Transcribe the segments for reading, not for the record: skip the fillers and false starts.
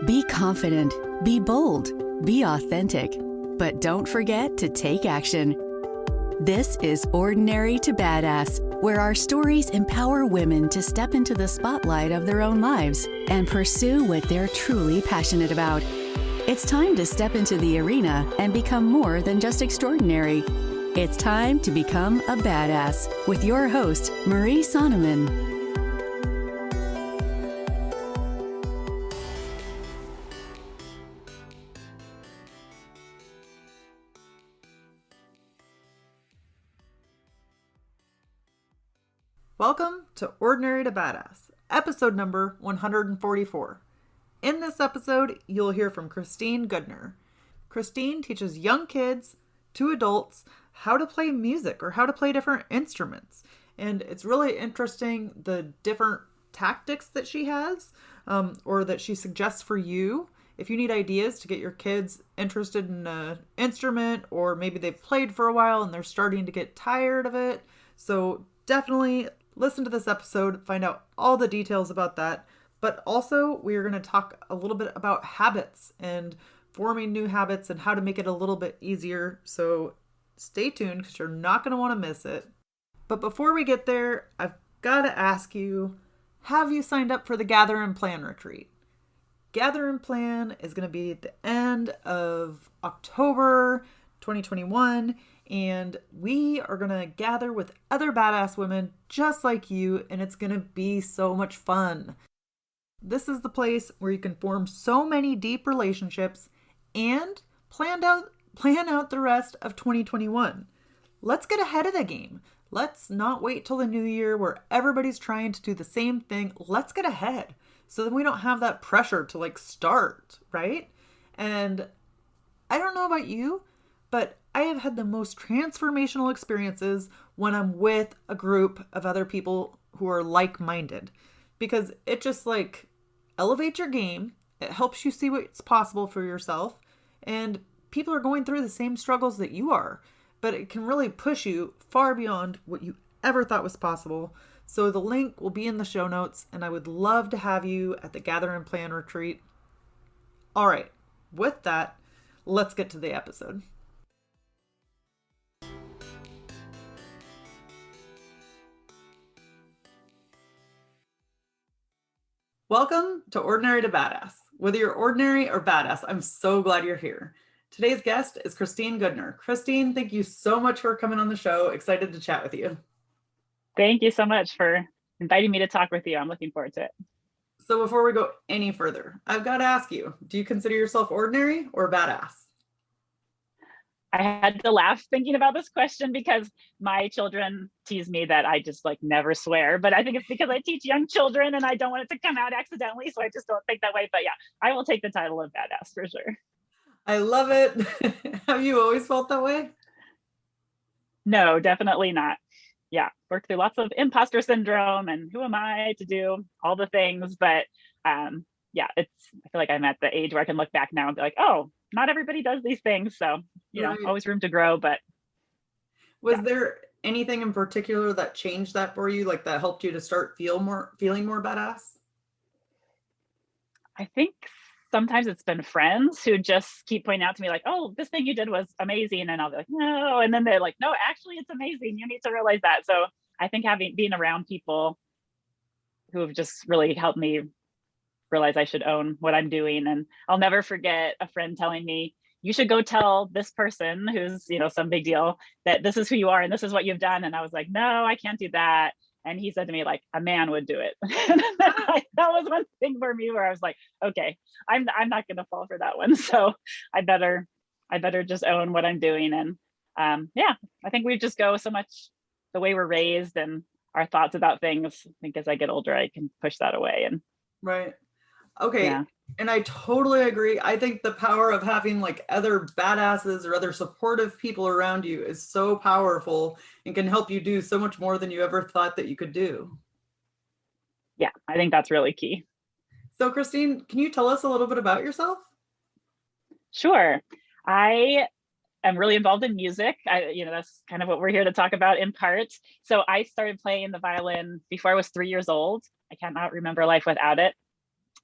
Be confident, be bold, be authentic, but don't forget to take action. This is Ordinary to Badass, where our stories empower women to step into the spotlight of their own lives and pursue what they're truly passionate about. It's time to step into the arena and become more than just extraordinary. It's time to become a badass with your host, Marie Sonneman. Welcome to Ordinary to Badass, episode number 144. In this episode, you'll hear from Christine Goodner. Christine teaches young kids to adults how to play music or how to play different instruments. And it's really interesting the different tactics that she has or that she suggests for you if you need ideas to get your kids interested in an instrument, or maybe they've played for a while and they're starting to get tired of it. So definitely listen to this episode, find out all the details about that. But also, we are going to talk a little bit about habits and forming new habits and how to make it a little bit easier. So stay tuned because you're not going to want to miss it. But before we get there, I've got to ask you, have you signed up for the Gather and Plan retreat? Gather and Plan is going to be at the end of October 2021. And we are going to gather with other badass women just like you, and it's going to be so much fun. This is the place where you can form so many deep relationships and plan out the rest of 2021. Let's get ahead of the game. Let's not wait till the new year where everybody's trying to do the same thing. Let's get ahead so that we don't have that pressure to start, right? And I don't know about you, but I have had the most transformational experiences when I'm with a group of other people who are like-minded, because it just elevates your game. It helps you see what's possible for yourself, and people are going through the same struggles that you are, but it can really push you far beyond what you ever thought was possible. So the link will be in the show notes, and I would love to have you at the Gather and Plan retreat. All right, with that, let's get to the episode. Welcome to Ordinary to Badass. Whether you're ordinary or badass, I'm so glad you're here. Today's guest is Christine Goodner. Christine, thank you so much for coming on the show. Excited to chat with you. Thank you so much for inviting me to talk with you. I'm looking forward to it. So before we go any further, I've got to ask you, do you consider yourself ordinary or badass? I had to laugh thinking about this question because my children tease me that I just never swear, but I think it's because I teach young children and I don't want it to come out accidentally. So I just don't think that way. But yeah, I will take the title of badass for sure. I love it. Have you always felt that way? No, definitely not. Yeah. Worked through lots of imposter syndrome and who am I to do all the things. But yeah, I feel like I'm at the age where I can look back now and be like, oh, not everybody does these things. So, right. Always room to grow. But was there anything in particular that changed that for you? That helped you to start feeling more badass? I think sometimes it's been friends who just keep pointing out to me oh, this thing you did was amazing. And I'll be like, no. And then they're like, no, actually it's amazing. You need to realize that. So I think being around people who have just really helped me realize I should own what I'm doing. And I'll never forget a friend telling me, you should go tell this person who's, some big deal that this is who you are and this is what you've done. And I was like, no, I can't do that. And he said to me, a man would do it. That was one thing for me where I was like, okay, I'm not going to fall for that one. So I better just own what I'm doing. And yeah, I think we just go so much the way we're raised and our thoughts about things. I think as I get older, I can push that away. And right. Okay. Yeah. And I totally agree. I think the power of having other badasses or other supportive people around you is so powerful and can help you do so much more than you ever thought that you could do. Yeah, I think that's really key. So Christine, can you tell us a little bit about yourself? Sure. I am really involved in music. That's kind of what we're here to talk about in part. So I started playing the violin before I was 3 years old. I cannot remember life without it.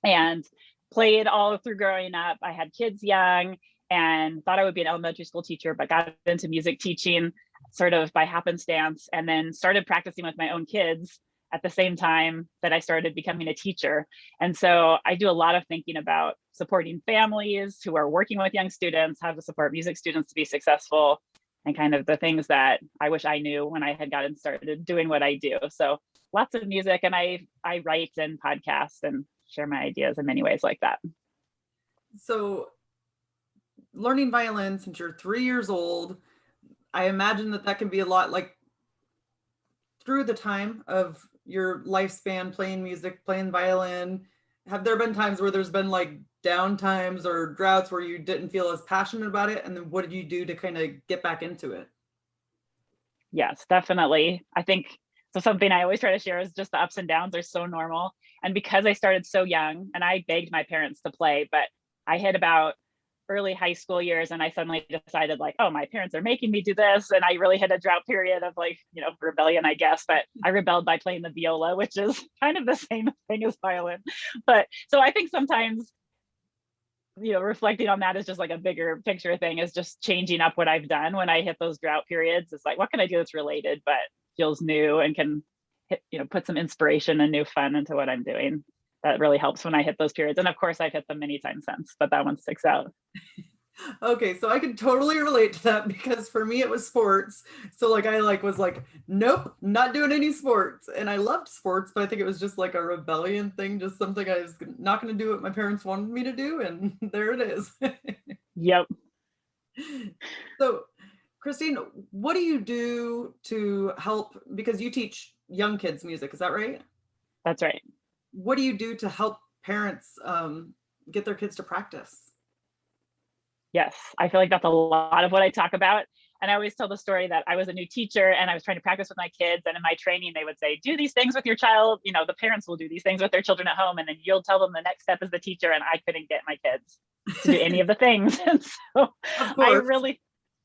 And played all through growing up. I had kids young and thought I would be an elementary school teacher, but got into music teaching sort of by happenstance, and then started practicing with my own kids at the same time that I started becoming a teacher. And so I do a lot of thinking about supporting families who are working with young students, how to support music students to be successful, and kind of the things that I wish I knew when I had gotten started doing what I do. So lots of music, and I write and podcast and share my ideas in many ways like that. So learning violin since you're 3 years old, I imagine that can be a lot, like through the time of your lifespan playing music, playing violin. Have there been times where there's been like down times or droughts where you didn't feel as passionate about it? And then what did you do to kind of get back into it? Yes, definitely. I think so. Something I always try to share is just the ups and downs are so normal. And because I started so young, and I begged my parents to play, but I hit about early high school years and I suddenly decided like, oh, my parents are making me do this. And I really hit a drought period of like, rebellion, I guess, but I rebelled by playing the viola, which is kind of the same thing as violin. But so I think sometimes, reflecting on that is just like a bigger picture thing, is just changing up what I've done when I hit those drought periods. It's like, what can I do that's related, but feels new and can put some inspiration and new fun into what I'm doing. That really helps when I hit those periods. And of course I've hit them many times since, but that one sticks out. Okay, so I can totally relate to that because for me it was sports. So like I was like, nope, not doing any sports. And I loved sports, but I think it was just like a rebellion thing, just something I was not going to do what my parents wanted me to do. And there it is. Yep. So Christine, what do you do to help, because you teach young kids music, is that right? That's right. What do you do to help parents get their kids to practice? Yes, I feel like that's a lot of what I talk about. And I always tell the story that I was a new teacher and I was trying to practice with my kids. And in my training, they would say, do these things with your child. The parents will do these things with their children at home. And then you'll tell them the next step as the teacher. And I couldn't get my kids to do any of the things. And so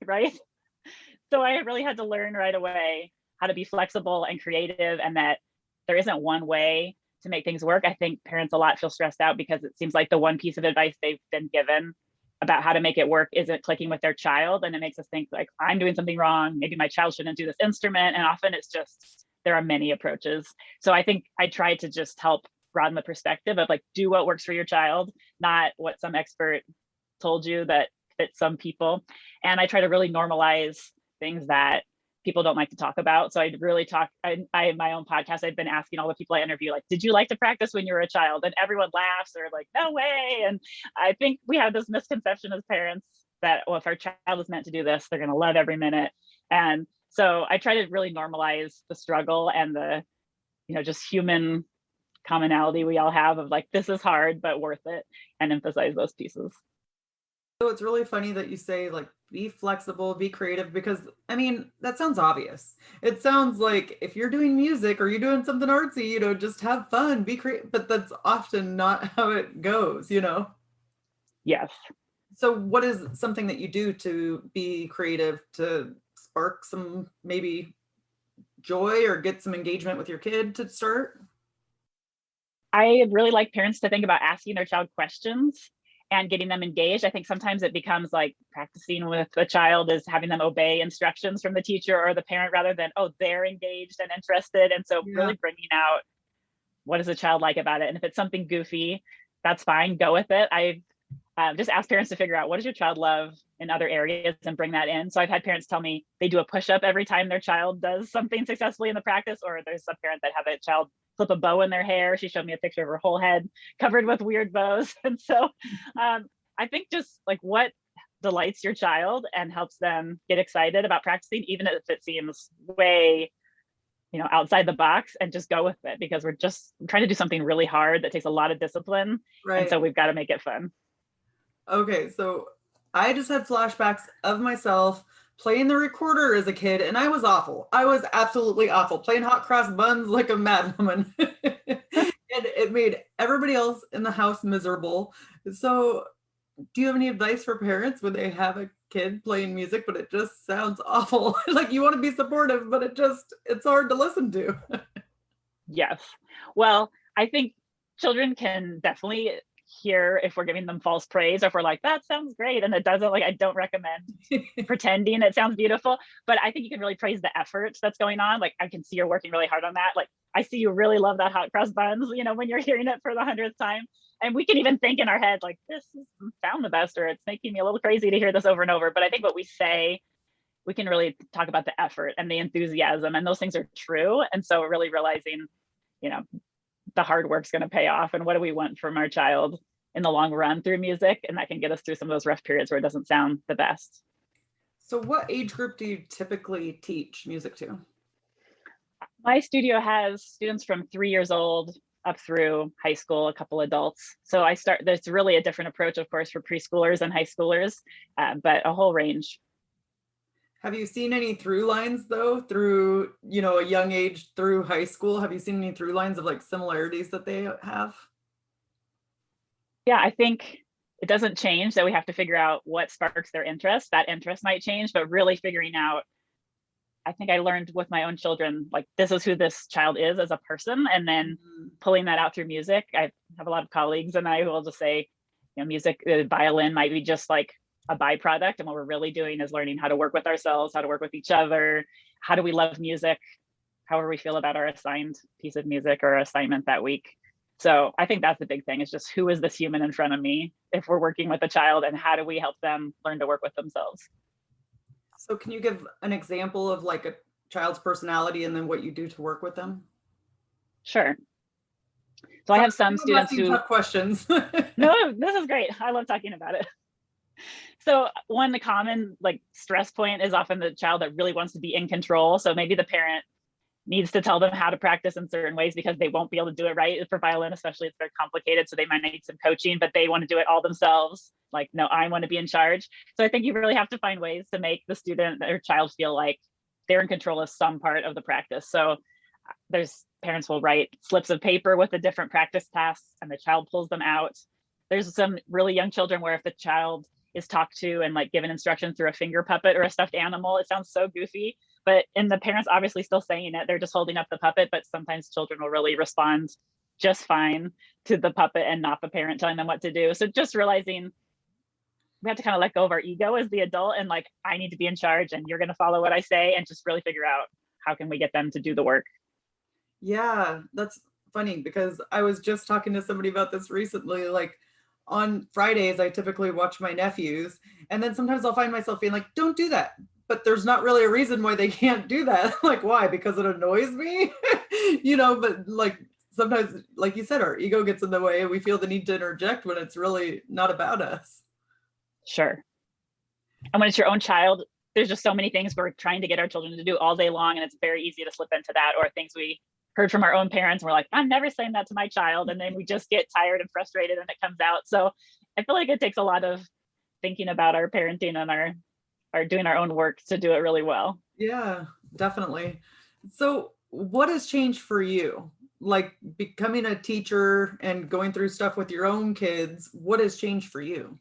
right? So I really had to learn right away how to be flexible and creative, and that there isn't one way to make things work. I think parents a lot feel stressed out because it seems like the one piece of advice they've been given about how to make it work isn't clicking with their child. And it makes us think like, I'm doing something wrong. Maybe my child shouldn't do this instrument. And often it's just, there are many approaches. So I think I try to just help broaden the perspective of like, do what works for your child, not what some expert told you that fits some people. And I try to really normalize things that people don't like to talk about. So I'd really talk, I have my own podcast. I've been asking all the people I interview, like, did you like to practice when you were a child? And everyone laughs. They're like, no way. And I think we have this misconception as parents that, well, if our child is meant to do this, they're going to love every minute. And so I try to really normalize the struggle and the, just human commonality we all have of like, this is hard, but worth it, and emphasize those pieces. So it's really funny that you say like, be flexible, be creative, because that sounds obvious. It sounds like if you're doing music or you're doing something artsy, just have fun, be creative, but that's often not how it goes, Yes. So what is something that you do to be creative, to spark some maybe joy or get some engagement with your kid to start? I really like parents to think about asking their child questions and getting them engaged. I think sometimes it becomes like practicing with a child is having them obey instructions from the teacher or the parent rather than, oh, they're engaged and interested. And so really bringing out what does the child like about it? And if it's something goofy, that's fine, go with it. I've just asked parents to figure out what does your child love in other areas and bring that in. So I've had parents tell me they do a push-up every time their child does something successfully in the practice, or there's a parent that have a child clip a bow in their hair. She showed me a picture of her whole head covered with weird bows. And so I think just like what delights your child and helps them get excited about practicing, even if it seems way, outside the box, and just go with it, because we're just trying to do something really hard that takes a lot of discipline. Right. And so we've got to make it fun. Okay. So I just had flashbacks of myself playing the recorder as a kid, and I was awful. I was absolutely awful, playing hot cross buns like a madwoman. And it made everybody else in the house miserable. So do you have any advice for parents when they have a kid playing music, but it just sounds awful? Like you want to be supportive, but it's hard to listen to. Yes. Well, I think children can definitely hear if we're giving them false praise, or if we're like, that sounds great, and it doesn't. Like, I don't recommend pretending it sounds beautiful, but I think you can really praise the effort that's going on. Like, I can see you're working really hard on that. Like, I see you really love that hot cross buns, when you're hearing it for the 100th time. And we can even think in our head, like, this sound the best, or it's making me a little crazy to hear this over and over. But I think what we say, we can really talk about the effort and the enthusiasm, and those things are true. And so really realizing, the hard work's going to pay off, and what do we want from our child in the long run through music, and that can get us through some of those rough periods where it doesn't sound the best. So what age group do you typically teach music to? My studio has students from 3 years old up through high school, a couple adults. So there's really a different approach, of course, for preschoolers and high schoolers, but a whole range. Have you seen any through lines though, through, a young age through high school? Have you seen any through lines of like similarities that they have? Yeah, I think it doesn't change, that we have to figure out what sparks their interest. That interest might change, but really figuring out, I think I learned with my own children, like, this is who this child is as a person, and then pulling that out through music. I have a lot of colleagues and I who will just say, music, violin might be just like a byproduct, and what we're really doing is learning how to work with ourselves, how to work with each other, how do we love music, however we feel about our assigned piece of music or assignment that week. So I think that's the big thing, is just, who is this human in front of me if we're working with a child, and how do we help them learn to work with themselves? So can you give an example of like a child's personality and then what you do to work with them? Sure. So I have some students who tough questions. No, this is great. I love talking about it. So one common stress point is often the child that really wants to be in control. So maybe the parent needs to tell them how to practice in certain ways because they won't be able to do it right. For violin, especially, it's very complicated. So they might need some coaching, but they want to do it all themselves. Like, no, I want to be in charge. So I think you really have to find ways to make the student or child feel like they're in control of some part of the practice. So parents will write slips of paper with the different practice tasks, and the child pulls them out. There's some really young children where if the child is talked to and given instructions through a finger puppet or a stuffed animal, it sounds so goofy, and the parents obviously still saying it, they're just holding up the puppet, but sometimes children will really respond just fine to the puppet and not the parent telling them what to do. So just realizing we have to kind of let go of our ego as the adult, and I need to be in charge and you're going to follow what I say, and just really figure out how can we get them to do the work. Yeah, that's funny because I was just talking to somebody about this recently. On Fridays, I typically watch my nephews, and then sometimes I'll find myself being like, don't do that. But there's not really a reason why they can't do that. Why? Because it annoys me, but sometimes, like you said, our ego gets in the way and we feel the need to interject when it's really not about us. Sure. And when it's your own child, there's just so many things we're trying to get our children to do all day long, and it's very easy to slip into that, or things we heard from our own parents. And we're like, I'm never saying that to my child. And then we just get tired and frustrated and it comes out. So I feel like it takes a lot of thinking about our parenting and our doing our own work to do it really well. Yeah, definitely. So what has changed for you? Becoming a teacher and going through stuff with your own kids, what has changed for you?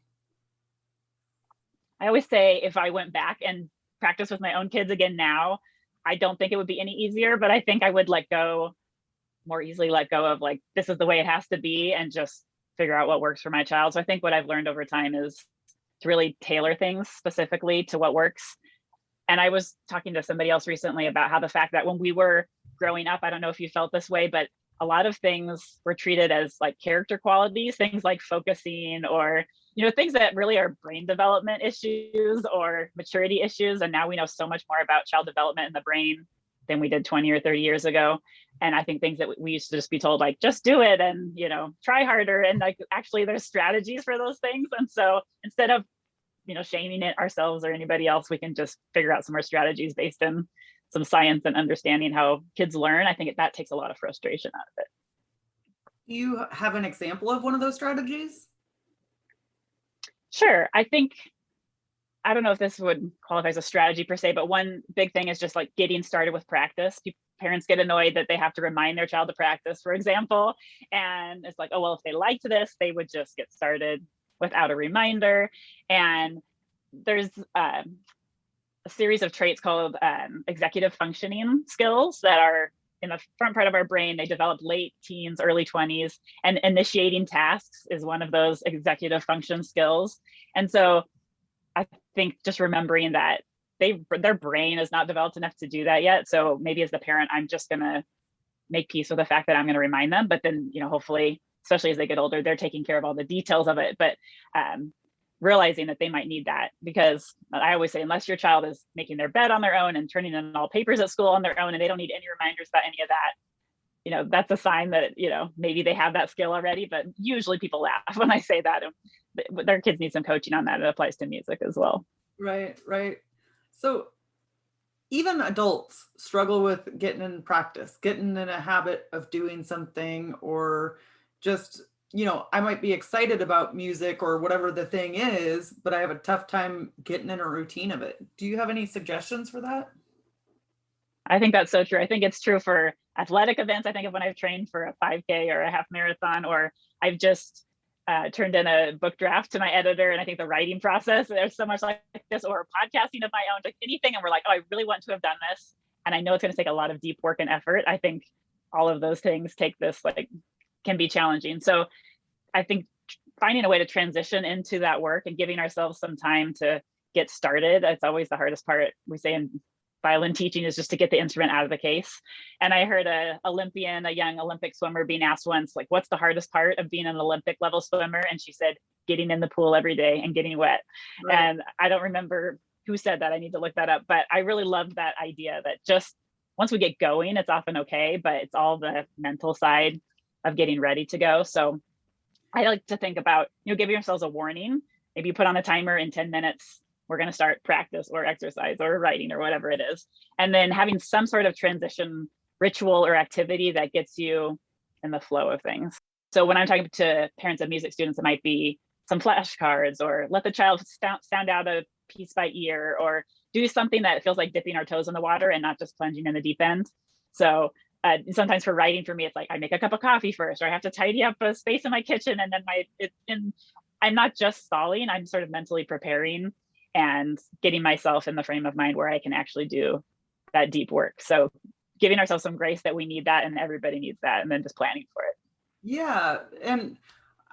I always say if I went back and practiced with my own kids again now, I don't think it would be any easier, but I think I would more easily let go of this is the way it has to be, and just figure out what works for my child. So I think what I've learned over time is to really tailor things specifically to what works. And I was talking to somebody else recently about how the fact that when we were growing up, I don't know if you felt this way, but a lot of things were treated as character qualities, things like focusing, or things that really are brain development issues or maturity issues. And now we know so much more about child development in the brain than we did 20 or 30 years ago. And I think things that we used to just be told, just do it and, try harder. And actually there's strategies for those things. And so instead of, shaming it ourselves or anybody else, we can just figure out some more strategies based in some science and understanding how kids learn. I think that takes a lot of frustration out of it. Do you have an example of one of those strategies? Sure. I don't know if this would qualify as a strategy per se, but one big thing is just getting started with practice. Parents get annoyed that they have to remind their child to practice, for example. And it's oh, well, if they liked this, they would just get started without a reminder. And there's a series of traits called executive functioning skills that are in the front part of our brain. They develop late teens, early 20s, and initiating tasks is one of those executive function skills. And so I think just remembering that their brain is not developed enough to do that yet. So maybe as the parent, I'm just going to make peace with the fact that I'm going to remind them, but then, hopefully, especially as they get older, they're taking care of all the details of it. But realizing that they might need that, because I always say, unless your child is making their bed on their own and turning in all papers at school on their own, and they don't need any reminders about any of that, that's a sign that, maybe they have that skill already. But usually people laugh when I say that. Their kids need some coaching on that. It applies to music as well. Right. So even adults struggle with getting in practice, getting in a habit of doing something, or just, I might be excited about music or whatever the thing is, but I have a tough time getting in a routine of it. Do you have any suggestions for that? I think that's so true. I think it's true for athletic events. I think of when I've trained for a 5K or a half marathon, or I've just turned in a book draft to my editor. And I think the writing process, there's so much like this, or podcasting of my own, like anything. And we're like, oh, I really want to have done this. And I know it's going to take a lot of deep work and effort. I think all of those things can be challenging. So I think finding a way to transition into that work and giving ourselves some time to get started. It's always the hardest part. We say in violin teaching is just to get the instrument out of the case. And I heard a young Olympic swimmer being asked once, like, what's the hardest part of being an Olympic level swimmer? And she said, getting in the pool every day and getting wet. Right. And I don't remember who said that. I need to look that up. But I really loved that idea that just once we get going, it's often okay, but it's all the mental side of getting ready to go. So I like to think about, giving ourselves a warning. Maybe you put on a timer in 10 minutes, we're going to start practice or exercise or writing or whatever it is. And then having some sort of transition ritual or activity that gets you in the flow of things. So when I'm talking to parents of music students, it might be some flashcards, or let the child sound out a piece by ear, or do something that feels like dipping our toes in the water and not just plunging in the deep end. So sometimes for writing, for me, it's like I make a cup of coffee first, or I have to tidy up a space in my kitchen. And then I'm not just stalling, I'm sort of mentally preparing and getting myself in the frame of mind where I can actually do that deep work. So giving ourselves some grace that we need that, and everybody needs that, and then just planning for it. Yeah. And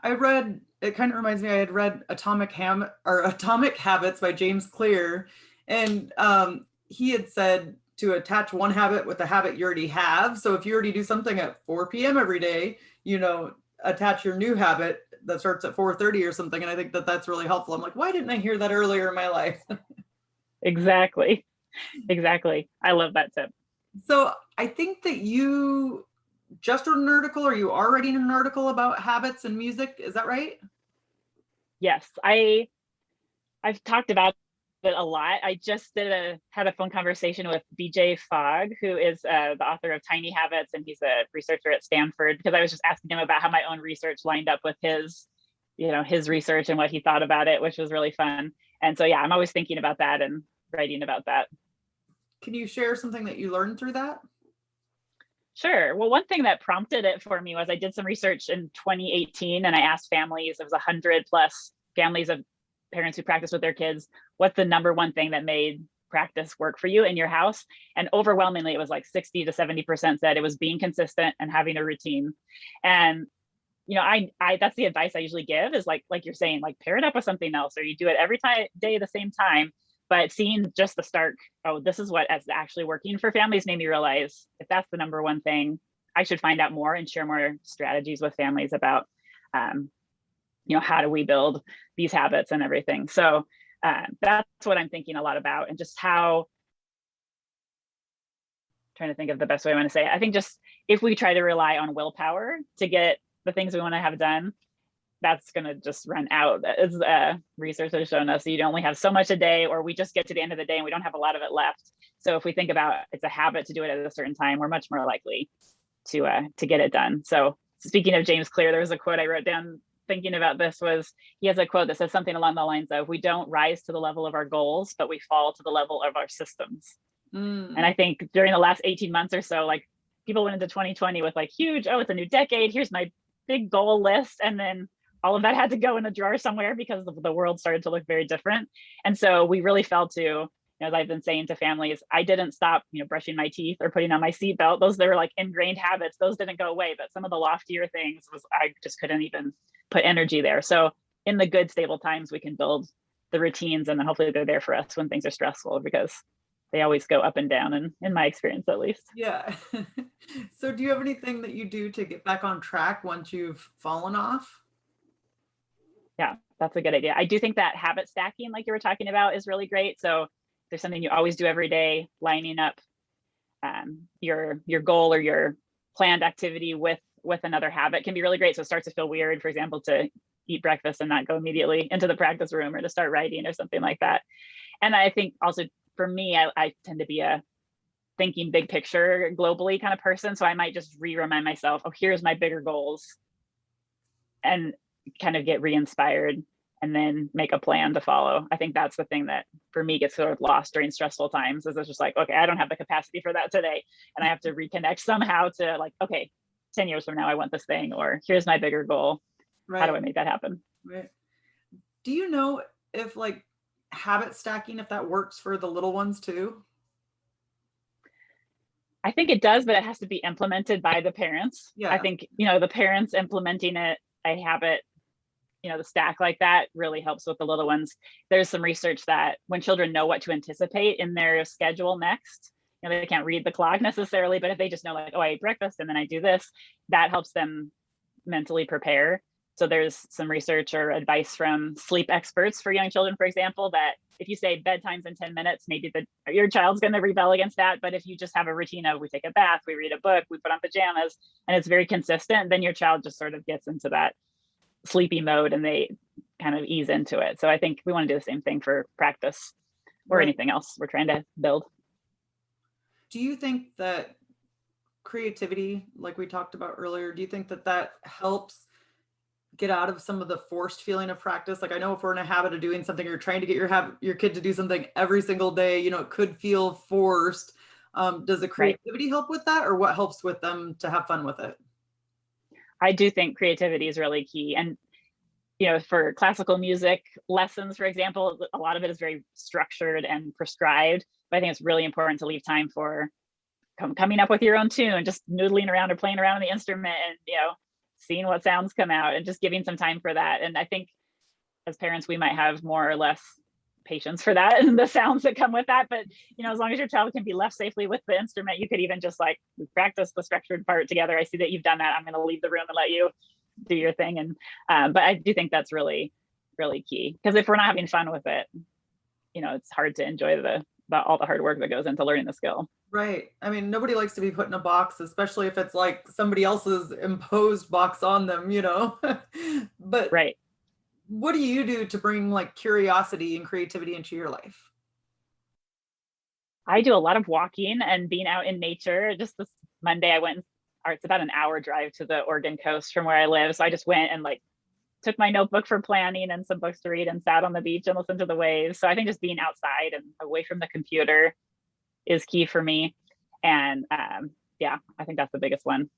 it kind of reminds me, I had read Atomic Habits by James Clear. And he had said to attach one habit with the habit you already have. So if you already do something at 4 p.m. every day, attach your new habit that starts at 4:30 or something. And I think that that's really helpful. I'm like, why didn't I hear that earlier in my life? Exactly. I love that tip. So I think that you just wrote an article, or you are writing an article about habits and music. Is that right? Yes. I've talked about it a lot. I just had a phone conversation with BJ Fogg, who is the author of Tiny Habits, and he's a researcher at Stanford, because I was just asking him about how my own research lined up with his research and what he thought about it, which was really fun. And so, yeah, I'm always thinking about that and writing about that. Can you share something that you learned through that? Sure. Well, one thing that prompted it for me was I did some research in 2018, and I asked families, it was 100 plus families of parents who practice with their kids, what's the number one thing that made practice work for you in your house? And overwhelmingly, it was like 60 to 70% said it was being consistent and having a routine. And, I that's the advice I usually give, is like you're saying, like, pair it up with something else, or you do it every day at the same time. But seeing just the stark, this is what is actually working for families, made me realize if that's the number one thing, I should find out more and share more strategies with families about, how do we build these habits and everything. So that's what I'm thinking a lot about, and just how, trying to think of the best way I want to say it. I think just if we try to rely on willpower to get the things we want to have done, that's going to just run out. As research has shown us, you only have so much a day, or we just get to the end of the day and we don't have a lot of it left. So if we think about it's a habit to do it at a certain time, we're much more likely to get it done. So speaking of James Clear, there was a quote I wrote down thinking about this. He has a quote that says something along the lines of, we don't rise to the level of our goals, but we fall to the level of our systems. And I think during the last 18 months or so, like, people went into 2020 with like huge, it's a new decade, here's my big goal list. And then all of that had to go in a drawer somewhere because the world started to look very different. And so we really fell to, as I've been saying to families, I didn't stop, brushing my teeth or putting on my seatbelt. Those are like ingrained habits. Those didn't go away, but some of the loftier things I just couldn't even put energy there. So in the good, stable times, we can build the routines, and then hopefully they're there for us when things are stressful, because they always go up and down, and in my experience, at least. Yeah. So do you have anything that you do to get back on track once you've fallen off? Yeah, that's a good idea. I do think that habit stacking, like you were talking about, is really great. So there's something you always do every day, lining up your goal or your planned activity with another habit can be really great. So it starts to feel weird, for example, to eat breakfast and not go immediately into the practice room, or to start writing or something like that. And I think also for me, I tend to be a thinking big picture globally kind of person. So I might just remind myself, oh, here's my bigger goals, and kind of get re-inspired, and then make a plan to follow. I think that's the thing that for me gets sort of lost during stressful times, is it's just like, okay, I don't have the capacity for that today. And I have to reconnect somehow to like, okay, 10 years from now, I want this thing, or here's my bigger goal. Right. How do I make that happen? Right. Do you know if like habit stacking, if that works for the little ones too? I think it does, but it has to be implemented by the parents. Yeah. I think, the parents implementing a habit, the stack like that really helps with the little ones. There's some research that when children know what to anticipate in their schedule next, they can't read the clock necessarily, but if they just know like, oh, I ate breakfast and then I do this, that helps them mentally prepare. So there's some research or advice from sleep experts for young children, for example, that if you say bedtime's in 10 minutes, maybe your child's going to rebel against that. But if you just have a routine of we take a bath, we read a book, we put on pajamas, and it's very consistent, then your child just sort of gets into that sleepy mode and they kind of ease into it. So I think we want to do the same thing for practice or anything else we're trying to build. Do you think that creativity, like we talked about earlier, do you think that helps get out of some of the forced feeling of practice? Like, I know if we're in a habit of doing something, you're trying to get your kid to do something every single day, it could feel forced. Does the creativity help with that, or what helps with them to have fun with it? I do think creativity is really key. And, for classical music lessons, for example, a lot of it is very structured and prescribed, but I think it's really important to leave time for coming up with your own tune, just noodling around or playing around on the instrument, and, seeing what sounds come out, and just giving some time for that. And I think as parents, we might have more or less patience for that and the sounds that come with that. But, as long as your child can be left safely with the instrument, you could even just like practice the structured part together. I see that you've done that. I'm going to leave the room and let you do your thing. And, but I do think that's really, really key, because if we're not having fun with it, it's hard to enjoy all the hard work that goes into learning the skill. Right. I mean, nobody likes to be put in a box, especially if it's like somebody else's imposed box on them, But right. What do you do to bring like curiosity and creativity into your life? I do a lot of walking and being out in nature. Just this Monday, I went, it's about an hour drive to the Oregon coast from where I live. So I just went and like took my notebook for planning and some books to read, and sat on the beach and listened to the waves. So I think just being outside and away from the computer is key for me. And yeah, I think that's the biggest one.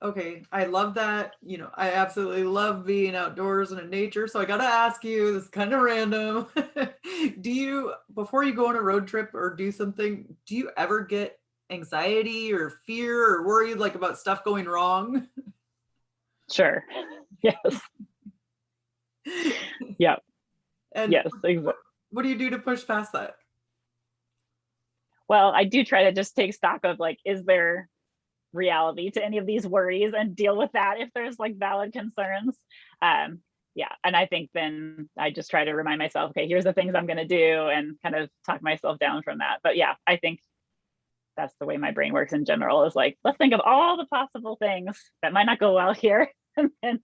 Okay, I love that. I absolutely love being outdoors and in nature. So I got to ask you, this is kind of random. Before you go on a road trip or do something, do you ever get anxiety or fear or worried like about stuff going wrong? Sure. Yes. Yeah. And yes. Exactly. What do you do to push past that? Well, I do try to just take stock of like, is there reality to any of these worries, and deal with that if there's like valid concerns. Yeah. And I think then I just try to remind myself, okay, here's the things I'm going to do, and kind of talk myself down from that. But yeah, I think that's the way my brain works in general, is like, let's think of all the possible things that might not go well here. And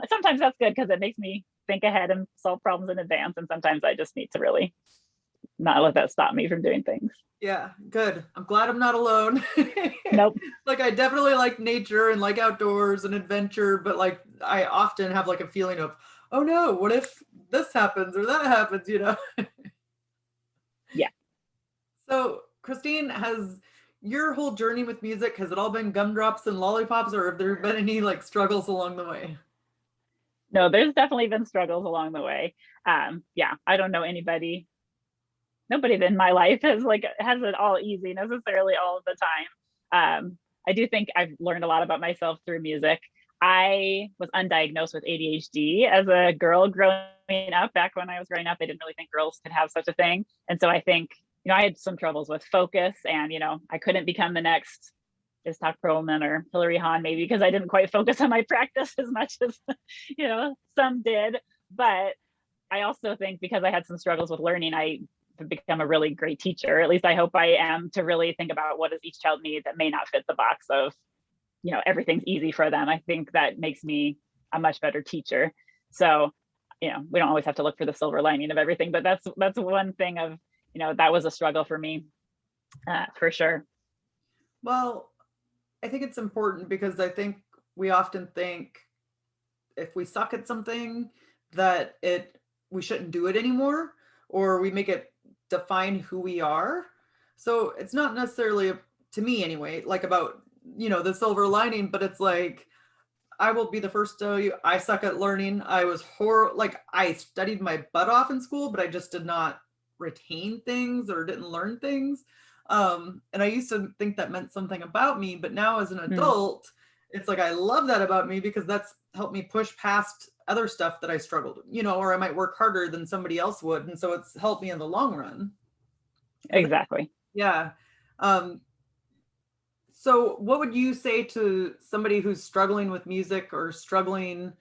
sometimes that's good because it makes me think ahead and solve problems in advance. And sometimes I just need to really not let that stop me from doing things. Yeah, good. I'm glad I'm not alone. Nope. Like, I definitely like nature and like outdoors and adventure, but like I often have like a feeling of, oh no, what if this happens or that happens, Yeah. So Christine, has your whole journey with music, has it all been gumdrops and lollipops, or have there been any like struggles along the way? No, there's definitely been struggles along the way. Yeah, I don't know anybody nobody in my life has it all easy necessarily all of the time. I do think I've learned a lot about myself through music. I was undiagnosed with ADHD as a girl growing up. Back when I was growing up, I didn't really think girls could have such a thing. And so I think, I had some troubles with focus, and, I couldn't become the next Itzhak Perlman or Hillary Hahn, maybe because I didn't quite focus on my practice as much as, some did. But I also think because I had some struggles with learning, I have become a really great teacher. At least I hope I am, to really think about what does each child need that may not fit the box of, everything's easy for them. I think that makes me a much better teacher. So, we don't always have to look for the silver lining of everything, but that's one thing of, that was a struggle for me, for sure. Well, I think it's important because I think we often think if we suck at something that we shouldn't do it anymore, or we make it define who we are. So it's not necessarily, to me anyway, like about, the silver lining, but it's like, I will be the first to tell you, I suck at learning. I was I studied my butt off in school, but I just did not retain things or didn't learn things. And I used to think that meant something about me, but now as an adult, it's like, I love that about me because that's helped me push past other stuff that I struggled with, or I might work harder than somebody else would. And so it's helped me in the long run. Exactly. Yeah. So what would you say to somebody who's struggling with music or struggling,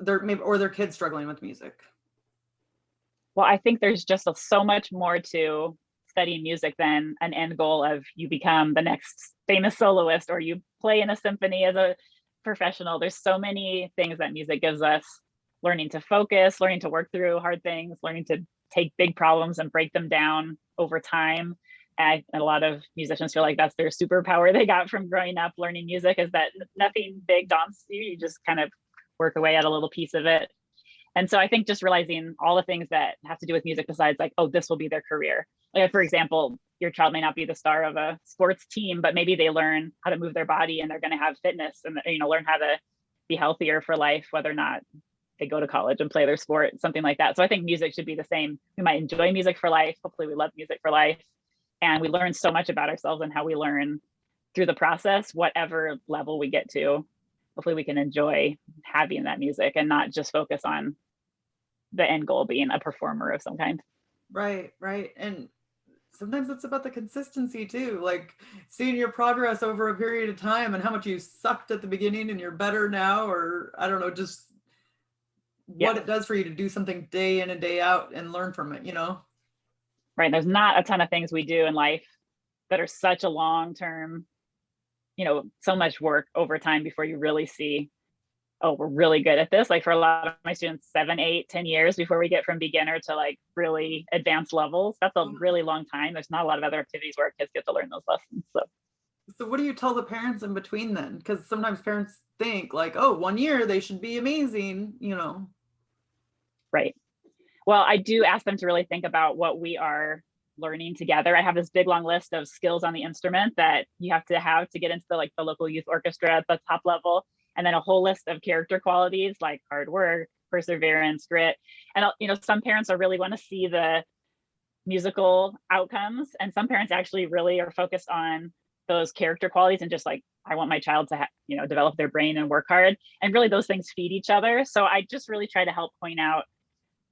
their kids struggling with music? Well, I think there's just so much more to studying music than an end goal of you become the next famous soloist or you play in a symphony as a professional. There's so many things that music gives us: learning to focus, learning to work through hard things, learning to take big problems and break them down over time. And a lot of musicians feel like that's their superpower they got from growing up learning music, is that nothing big daunts you. You just kind of work away at a little piece of it. And so I think just realizing all the things that have to do with music besides this will be their career. Like, for example, your child may not be the star of a sports team, but maybe they learn how to move their body and they're going to have fitness and, learn how to be healthier for life, whether or not they go to college and play their sport, something like that. So I think music should be the same. We might enjoy music for life. Hopefully we love music for life. And we learn so much about ourselves and how we learn through the process, whatever level we get to. Hopefully we can enjoy having that music and not just focus on the end goal being a performer of some kind. Right. And sometimes it's about the consistency too, like seeing your progress over a period of time and how much you sucked at the beginning and you're better now, or I don't know, just what it does for you to do something day in and day out and learn from it, Right. There's not a ton of things we do in life that are such a long-term, so much work over time before you really see, oh, we're really good at this. Like for a lot of my students, 7, 8, 10 years before we get from beginner to really advanced levels. That's a really long time. There's not a lot of other activities where kids get to learn those lessons. So what do you tell the parents in between then? Because sometimes parents think 1 year they should be amazing, Right. Well, I do ask them to really think about what we are learning together. I have this big long list of skills on the instrument that you have to get into the local youth orchestra at the top level, and then a whole list of character qualities like hard work, perseverance, grit. And some parents really want to see the musical outcomes, and some parents actually really are focused on those character qualities and just I want my child to develop their brain and work hard. And really those things feed each other. So I just really try to help point out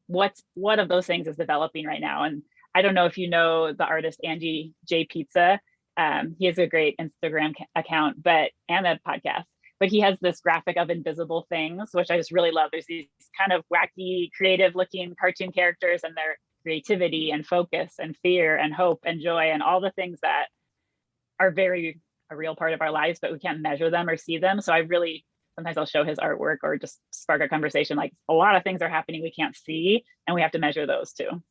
what of those things is developing right now. And I don't know if you know the artist Angie J Pizza. He has a great Instagram account, and a podcast, but he has this graphic of invisible things, which I just really love. There's these kind of wacky, creative looking cartoon characters and their creativity and focus and fear and hope and joy and all the things that are a real part of our lives, but we can't measure them or see them. So sometimes I'll show his artwork or just spark a conversation. A lot of things are happening we can't see, and we have to measure those too.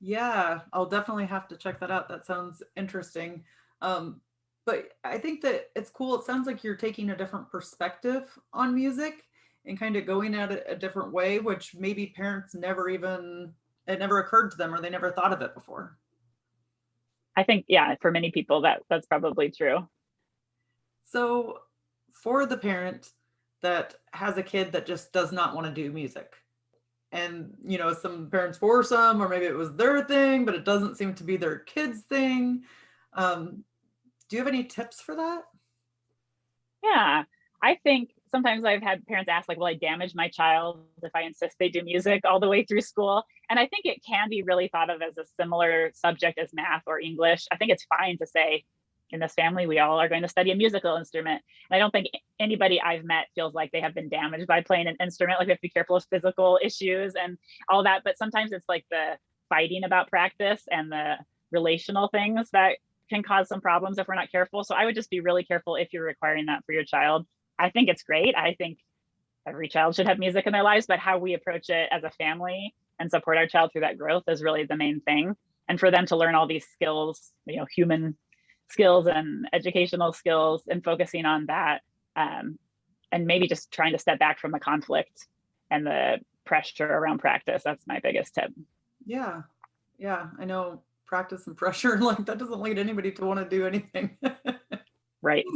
Yeah, I'll definitely have to check that out. That sounds interesting. But I think that it's cool. It sounds like you're taking a different perspective on music and kind of going at it a different way, which maybe parents it never occurred to them, or they never thought of it before. I think, for many people that's probably true. So for the parent that has a kid that just does not want to do music, and some parents force them, or maybe it was their thing, but it doesn't seem to be their kid's thing. Do you have any tips for that? Yeah, I think sometimes I've had parents ask, like, will I damage my child if I insist they do music all the way through school? And I think it can be really thought of as a similar subject as math or English. I think it's fine to say, in this family, we all are going to study a musical instrument. And I don't think anybody I've met feels like they have been damaged by playing an instrument. Like, we have to be careful of physical issues and all that. But sometimes it's like the fighting about practice and the relational things that can cause some problems if we're not careful. So I would just be really careful if you're requiring that for your child. I think it's great. I think every child should have music in their lives, but how we approach it as a family and support our child through that growth is really the main thing. And for them to learn all these skills, human skills and educational skills, and focusing on that, and maybe just trying to step back from the conflict and the pressure around practice. That's my biggest tip. Yeah. I know practice and pressure, like, that doesn't lead anybody to want to do anything. Right.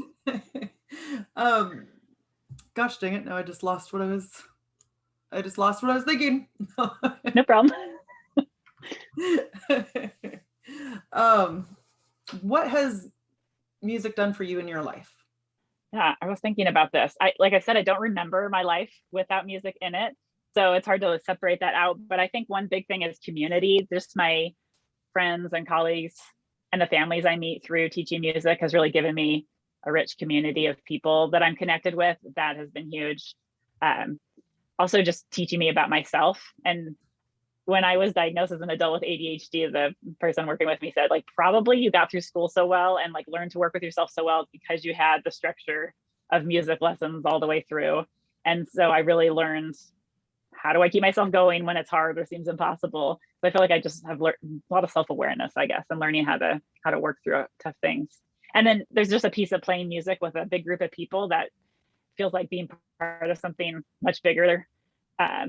Gosh dang it. No, I just lost what I was thinking. No problem. What has music done for you in your life? Yeah, I was thinking about this. Like I said, I don't remember my life without music in it. So it's hard to separate that out. But I think one big thing is community. Just my friends and colleagues and the families I meet through teaching music has really given me a rich community of people that I'm connected with. That has been huge. Also just teaching me about myself. And when I was diagnosed as an adult with ADHD, the person working with me said, like, probably you got through school so well and like learned to work with yourself so well because you had the structure of music lessons all the way through. And so I really learned, how do I keep myself going when it's hard or seems impossible? So I feel like I just have learned a lot of self-awareness, I guess, and learning how to work through tough things. And then there's just a piece of playing music with a big group of people that feels like being part of something much bigger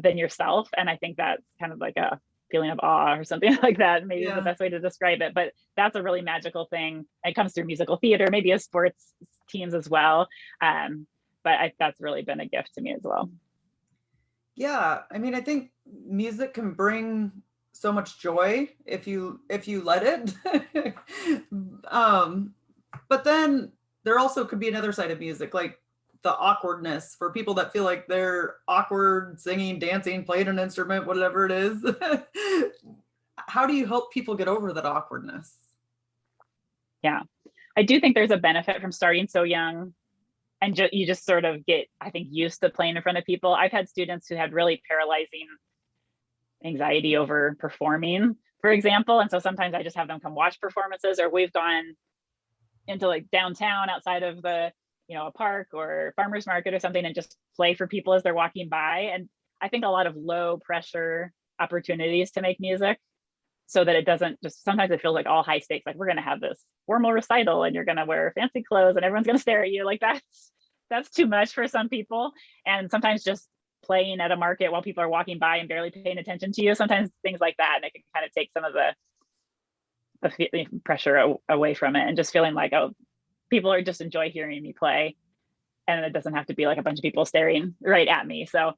than yourself. And I think that's kind of like a feeling of awe or something like that, maybe is the best way to describe it. But that's a really magical thing. It comes through musical theater, maybe as sports teams as well. But that's really been a gift to me as well. Yeah, I mean, I think music can bring so much joy if you let it. But then there also could be another side of music, like the awkwardness for people that feel like they're awkward singing, dancing, playing an instrument, whatever it is. How do you help people get over that awkwardness? Yeah, I do think there's a benefit from starting so young, and you just sort of get, I think, used to playing in front of people. I've had students who had really paralyzing anxiety over performing, for example. And so sometimes I just have them come watch performances, or we've gone into like downtown outside of the, a park or farmer's market or something, and just play for people as they're walking by. And I think a lot of low pressure opportunities to make music, so that it doesn't just, sometimes it feels like all high stakes, like we're going to have this formal recital and you're going to wear fancy clothes and everyone's going to stare at you. Like that's too much for some people. And sometimes just playing at a market while people are walking by and barely paying attention to you, sometimes things like that, and it can kind of take some of the pressure away from it, and just feeling like, oh, people are just enjoy hearing me play, and it doesn't have to be like a bunch of people staring right at me. So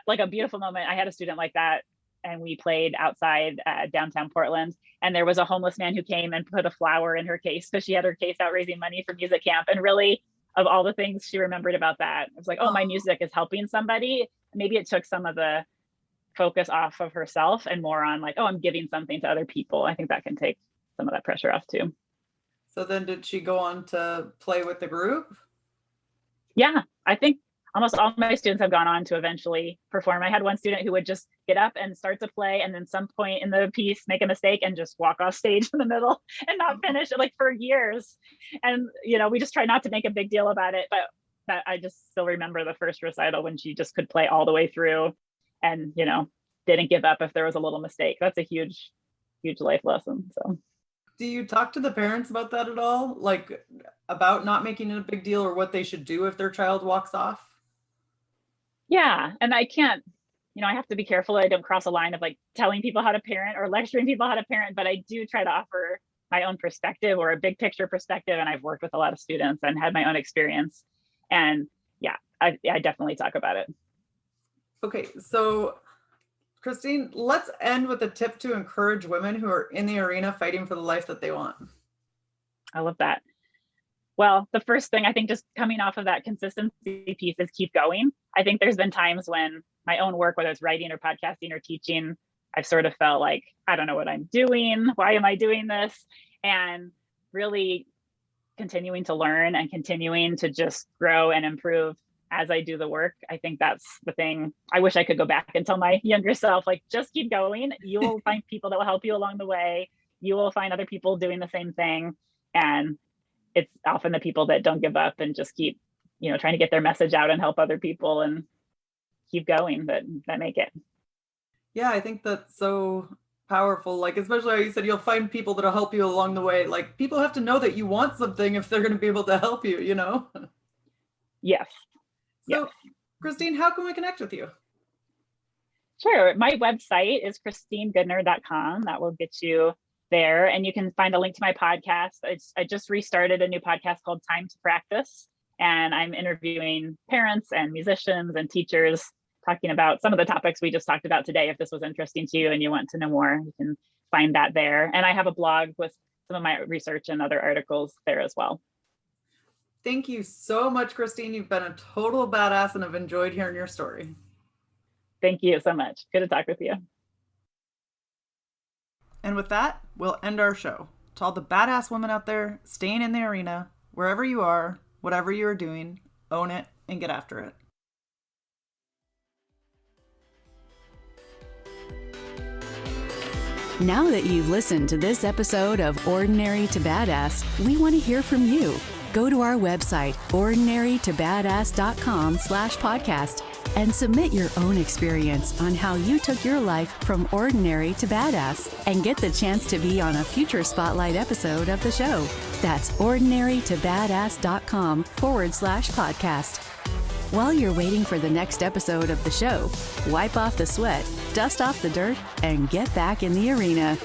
like a beautiful moment, I had a student like that, and we played outside downtown Portland, and there was a homeless man who came and put a flower in her case. So she had her case out raising money for music camp, and really, of all the things she remembered about that, it was like, oh, my music is helping somebody. Maybe it took some of the focus off of herself and more on like, oh, I'm giving something to other people. I think that can take some of that pressure off too. So then did she go on to play with the group? Yeah, I think almost all my students have gone on to eventually perform. I had one student who would just get up and start to play, and then some point in the piece make a mistake and just walk off stage in the middle and not finish it, like, for years. And we just try not to make a big deal about it, but that I just still remember the first recital when she just could play all the way through, and didn't give up if there was a little mistake. That's a huge life lesson. So do you talk to the parents about that at all? Like, about not making it a big deal, or what they should do if their child walks off? Yeah. And I can't, I have to be careful I don't cross a line of like telling people how to parent or lecturing people how to parent, but I do try to offer my own perspective or a big picture perspective. And I've worked with a lot of students and had my own experience. And yeah, I definitely talk about it. Okay. So Christine, let's end with a tip to encourage women who are in the arena fighting for the life that they want. I love that. Well, the first thing I think, just coming off of that consistency piece, is keep going. I think there's been times when my own work, whether it's writing or podcasting or teaching, I've sort of felt like, I don't know what I'm doing. Why am I doing this? And really continuing to learn and continuing to just grow and improve as I do the work. I think that's the thing. I wish I could go back and tell my younger self, like, just keep going. You will find people that will help you along the way. You will find other people doing the same thing. And it's often the people that don't give up and just keep, trying to get their message out and help other people and keep going that make it. Yeah, I think that's so powerful. Like, especially how you said you'll find people that'll help you along the way. Like, people have to know that you want something if they're going to be able to help you, Yes. So, yes. Christine, how can we connect with you? Sure. My website is christinegoodner.com. That will get you there. And you can find a link to my podcast. I just restarted a new podcast called Time to Practice. And I'm interviewing parents and musicians and teachers, talking about some of the topics we just talked about today. If this was interesting to you and you want to know more, you can find that there. And I have a blog with some of my research and other articles there as well. Thank you so much, Christine. You've been a total badass and I've enjoyed hearing your story. Thank you so much. Good to talk with you. And with that, we'll end our show. To all the badass women out there staying in the arena, wherever you are, whatever you are doing, own it and get after it. Now that you've listened to this episode of Ordinary to Badass, we want to hear from you. Go to our website, ordinarytobadass.com/podcast, and submit your own experience on how you took your life from ordinary to badass, and get the chance to be on a future Spotlight episode of the show. That's ordinarytobadass.com/podcast. While you're waiting for the next episode of the show, wipe off the sweat, dust off the dirt, and get back in the arena.